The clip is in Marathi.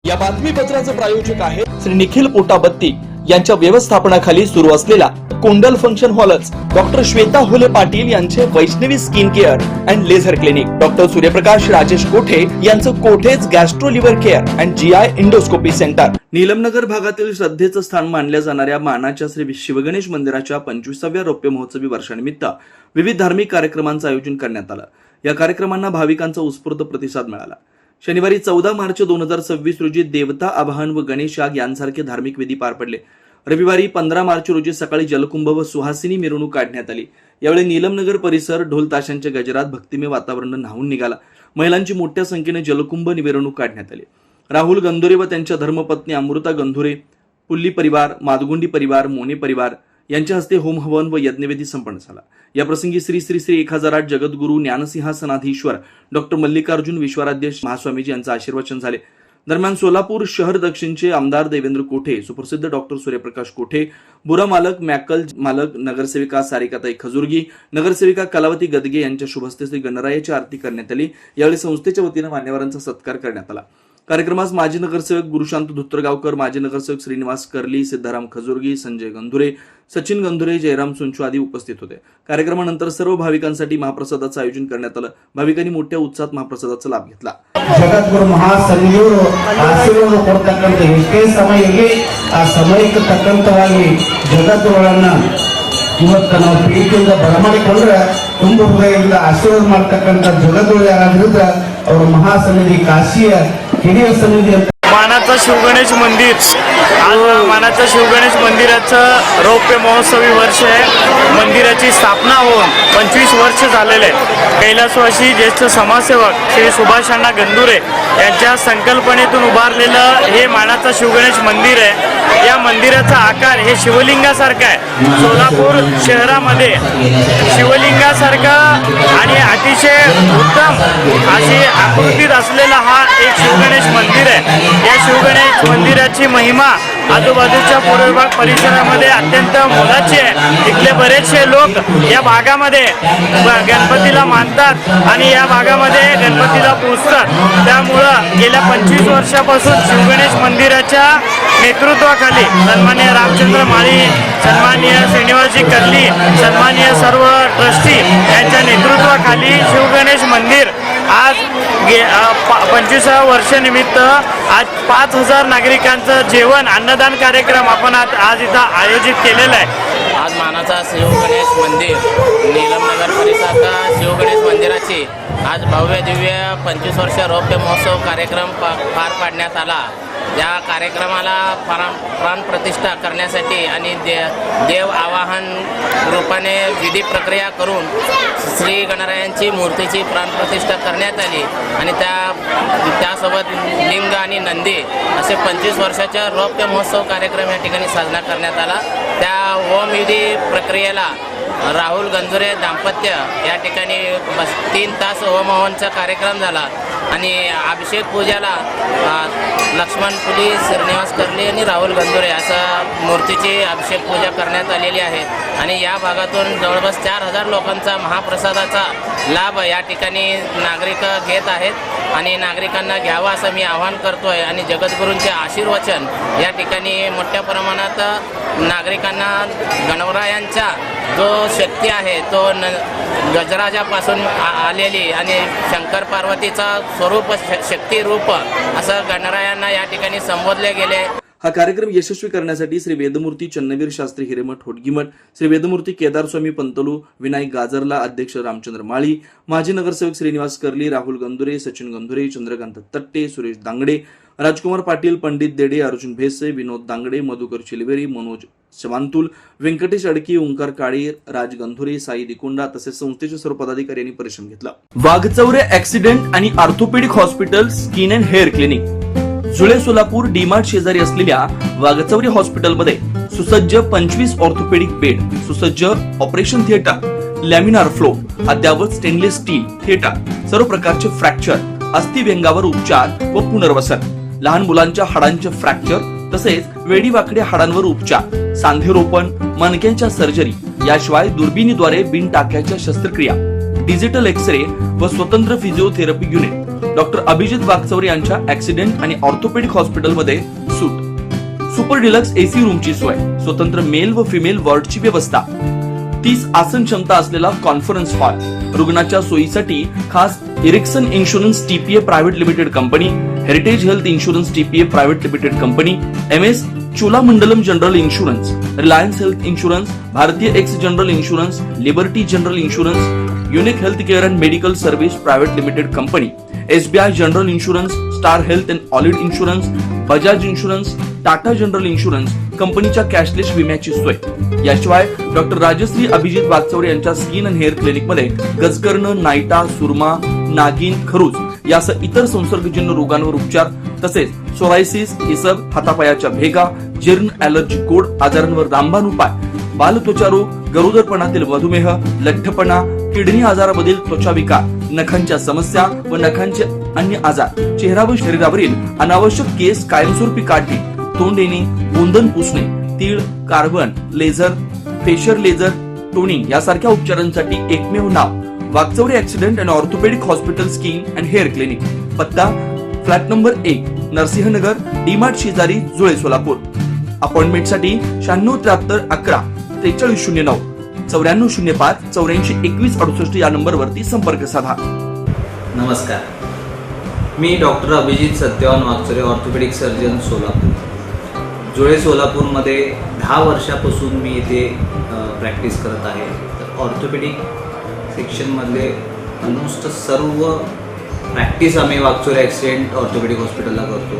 या बातमीपत्राचे प्रायोजक आहे श्री निखिल पोटाबत्ती यांच्या व्यवस्थापनाखाली सुरू असलेला कोंडल फंक्शन हॉलच डॉक्टर श्वेता होले पाटील यांचे Vaishnavi skin care and laser clinic, doctor Suryaprakash Rajesh Kothe यांचं Kothe's gastro liver care and GI endoscopy centre. Neelamnagar भागातील श्रद्धेचं स्थान मानल्या जाणाऱ्या मानाच्या श्री शिवगणेश मंदिराच्या 25व्या रौप्य महोत्सवी वर्षानिमित्त विविध धार्मिक कार्यक्रमांचं आयोजन करण्यात आलं. या कार्यक्रमांना भाविकांचा उत्स्फूर्त प्रतिसाद मिळाला. शनिवारी 14 मार्च 2026 रोजी देवता आवाहन व गणेश याग यांसारखे धार्मिक विधी पार पडले. रविवारी 15 मार्च रोजी सकाळी जलकुंभ व सुहासिनी मिरवणूक काढण्यात आली. यावेळी नीलमनगर परिसर ढोल ताशांच्या गजरात भक्तिमय वातावरण न्हावून निघाला. महिलांची मोठ्या संख्येने जलकुंभ मिरवणूक काढण्यात आली. राहुल गंधुरे व त्यांच्या धर्मपत्नी अमृता गंधुरे, पुल्ली परिवार, मादगुंडी परिवार, मोने परिवार यांच्या हस्ते होम हवन व यज्ञविधी संपन्न झाला. या प्रसंगी श्री श्री श्री 1008 जगद्गुरू ज्ञानसिंहासनाधीश्वर डॉक्टर मल्लिकार्जुन विश्वाराध्य महास्वामीजी यांचे आशीर्वचन झाले. दरम्यान सोलापूर शहर दक्षिणचे आमदार देवेंद्र कोठे, सुप्रसिद्ध डॉक्टर सूर्यप्रकाश कोठे, बुरा मालक, मॅकल मालक, नगरसेविका सारिकाताई खजुर्गी, नगरसेविका कलावती गदगे यांच्या शुभहस्ते श्री गणरायाची आरती करण्यात आली. यावेळी संस्थेच्या वतीने मान्यवरांचा सत्कार करण्यात आला. कार्यक्रमास माजी नगरसेवक गुरुशांत धुत्तरगावकर, माजी नगरसेवक श्रीनिवास कर्ली, सिद्धाराम खजुर्गी, संजय गंधुरे, सचिन गंधुरे, जयराम सुंचू आदी उपस्थित होते. कार्यक्रमानंतर सर्व भाविकांसाठी महाप्रसादाचं आयोजन करण्यात आलं. भाविकांनी मोठ्या उत्साहात महाप्रसादाचा लाभ घेतला. ಜಗದ್ಗುರು ಮಹಾಸನ್ನಿಯವರು ಆಶೀರ್ವಾದ ಕೊಡ್ತಕ್ಕಂಥ ಎಷ್ಟೇ ಸಮಯ ಇರಲಿ ಆ ಸಮಯಕ್ಕೆ ತಕ್ಕಂತವಾಗಿ ಜಗದ್ಗುರುಗಳನ್ನ ಇವತ್ತು ನಾವು ಪ್ರೀತಿಯಿಂದ ಬರಮಾಡಿಕೊಂಡ್ರೆ ತುಂಬ ಹೃದಯದಿಂದ ಆಶೀರ್ವಾದ ಮಾಡ್ತಕ್ಕಂಥ ಜಗದ್ಗುರು ಯಾರಾದ್ರಿಂದ ಅವರು ಮಹಾಸನ್ನಿಧಿ ಕಾಶಿಯ ಹಿರಿಯ ಸನ್ನಿಧಿ ಅಂತ मानाचं शिवगणेश मंदिर आज मानाचं शिवगणेश मंदिराचं रौप्य महोत्सवी वर्ष आहे. मंदिराची स्थापना होऊन 25 वर्ष झालेले आहे. कैलासवासी ज्येष्ठ समाजसेवक श्री सुभाष अण्णा गंधुरे यांच्या संकल्पनेतून उभारलेलं हे मानाचं शिवगणेश मंदिर आहे. या मंदिराचा आकार हे शिवलिंगासारखा आहे. सोलापूर शहरामध्ये शिवलिंगासारखा आणि अतिशय उत्तम अशी आकृतीत असलेला हा एक शिवगणेश मंदिर आहे. या शिवगणेश मंदिराची महिमा आजूबाजूच्या पूर्व विभाग परिसरामध्ये अत्यंत मोलाची आहे. इथले बरेचसे लोक या भागामध्ये गणपतीला मानतात आणि या भागामध्ये गणपतीला पूजतात. त्यामुळं गेल्या 25 वर्षापासून शिवगणेश मंदिराच्या नेतृत्वाखाली सन्माननीय रामचंद्र माळी, सन्माननीय श्रीनिवासजी कर्ली, सन्माननीय सर्व ट्रस्टी यांच्या नेतृत्वाखाली शिवगणेश मंदिर आज 25व्या वर्षानिमित्त आज 5000 नागरिकांचं जेवण अन्नदान कार्यक्रम आपण आज इथं आयोजित केलेला आहे. आज मानाचा शिवगणेश मंदिर नीलमनगर परिसरात शिवगणेश मंदिराची आज भव्य दिव्य 25 वर्ष रौप्य महोत्सव कार्यक्रम पार पाडण्यात आला. या कार्यक्रमाला प्राणप्रतिष्ठा करण्यासाठी आणि देव आवाहन रूपाने विधी प्रक्रिया करून श्री गणरायांची मूर्तीची प्राणप्रतिष्ठा करण्यात आली आणि त्यासोबत लिंग आणि नंदी असे 25 वर्षाचा रौप्य महोत्सव कार्यक्रम या ठिकाणी साजरा करण्यात आला. त्या होम विधी प्रक्रियेला राहुल गंधुरे दाम्पत्य या ठिकाणी 3 तास होम हवनचा कार्यक्रम झाला आणि अभिषेक पूजाला लक्ष्मण पुली, श्रीनिवास कर्ली आणि राहुल गंधुरे असं मूर्तीची अभिषेक पूजा करण्यात आलेली आहे. आणि या भागातून जवळपास 4000 लोकांचा महाप्रसादाचा लाभ या ठिकाणी नागरिक घेत आहेत आणि नागरिकांना घ्यावा असं मी आवाहन करतोय. आणि जगद्गुरूंचे आशीर्वचन या ठिकाणी मोठ्या प्रमाणात नागरिकांना गणरायांचा जो शक्ती आहे तो गजराजापासून आलेली आणि शंकर पार्वतीचा स्वरूप शक्ती रूप असं गणरायांना या ठिकाणी संबोधले गेले. हा कार्यक्रम यशस्वी करण्यासाठी श्री वेदमूर्ती चन्नवीर शास्त्री हिरेमठ होडगीमठ, श्री वेदमूर्ती केदारस्वामी पंतलू, विनायक गाजरला, अध्यक्ष रामचंद्र माळी, माजी नगरसेवक श्रीनिवास कर्ली, राहुल गंधुरे, सचिन गंधुरे, चंद्रकांत तट्टे, सुरेश दांगडे, राजकुमार पाटील, पंडित देडे, अर्जुन भेसे, विनोद दांगडे, मधुकर चिलवेरी, मनोज चवांतुल, व्यंकटेश अडकी, ओंकार काळे, राज गंधुरे, साई दिकोंडा तसेच संस्थेचे सर्व पदाधिकारी यांनी परिश्रम घेतला. वाघचौरे ऍक्सिडेंट आणि orthopaedic hospital, skin and hair clinic, जुळे सोलापूर डीमार्ट शेजारी असलेल्या वाघचौरी हॉस्पिटलमध्ये सुसज्ज 25 ऑर्थोपेडिक बेड, सुसज्ज ऑपरेशन थिएटर, लॅमिनार फ्लो, अद्यावत स्टेनलेस स्टील थिएटर, सर्व प्रकारचे फ्रॅक्चर, अस्थिव्यंगावर उपचार व पुनर्वसन, लहान मुलांच्या हाडांचे फ्रॅक्चर तसेच वेडीवाकड्या हाडांवर उपचार, सांधेरोपण, मणक्यांच्या सर्जरी, याशिवाय दुर्बिणीद्वारे बिनटाक्याच्या शस्त्रक्रिया, डिजिटल एक्सरे व स्वतंत्र physiotherapy unit, doctor Abhijit Waghchaure यांच्या ऍक्सिडेंट आणि ऑर्थोपेडिक हॉस्पिटलमध्ये सूट, सुपर डिलक्स एसी रूमची सोय, स्वतंत्र मेल व फिमेल वॉर्डची व्यवस्था, 30 आसन क्षमता असलेला कॉन्फरन्स हॉल, रुग्णाच्या सोयीसाठी खास Ericson insurance TPA private limited company, heritage health insurance TPA private limited company, MS Cholamandalam general insurance, Reliance health insurance, Bharti AXA general insurance, liberty general insurance, unique health care and medical service private limited company, SBI general insurance, star health and allied insurance, Bajaj insurance, Tata general insurance कंपनीच्या कॅशलेस विम्याची सोय. याशिवाय डॉक्टर राजश्री अभिजित वागचौरे यांच्या स्किन अँड हेअर क्लिनिक मध्ये गजकर्ण, नायटा, सुरमा, नागिन, खरूज यासह इतर संसर्गजन्य रोगांवर उपचार, तसेच सोरायसिस, इसब, हातापायाच्या भेगा, जीर्ण, ॲलर्जी, गोड आजारांवर रामबाण उपाय, बालत्वचा रोग, गरोदरपणातील मधुमेह, लठ्ठपणा, किडनी आजारामधील त्वचा विकार, नखांच्या समस्या व नखांचे अन्य आजार, चेहरा व शरीरावरील अनावश्यक केस कायमस्वरूपी काढणे, तोंड येणे, गोंधन पुसणे, तीळ, carbon, laser, facial laser, toning यासारख्या उपचारांसाठी एकमेव नाव Waghchaure accident and orthopaedic hospital skin and hair clinic. पत्ता फ्लॅट नंबर 1, नरसिंहनगर, डीमार्ट शेजारी, जुळे, सोलापूर. अपॉइंटमेंटसाठी 9673 11 4309 9405 84 21 68 या नंबरवरती संपर्क साधा. नमस्कार, मी doctor Abhijit Satyavan Waghchaure, orthopaedic surgeon, Solapur. Jule, सोलापूरमध्ये 10 वर्षापासून मी इथे प्रॅक्टिस करत आहे. तर ऑर्थोपेडिक सेक्शनमधले ऑलमोस्ट सर्व प्रॅक्टिस आम्ही वागचौरे ॲक्सिडेंट ऑर्थोपेडिक हॉस्पिटलला करतो.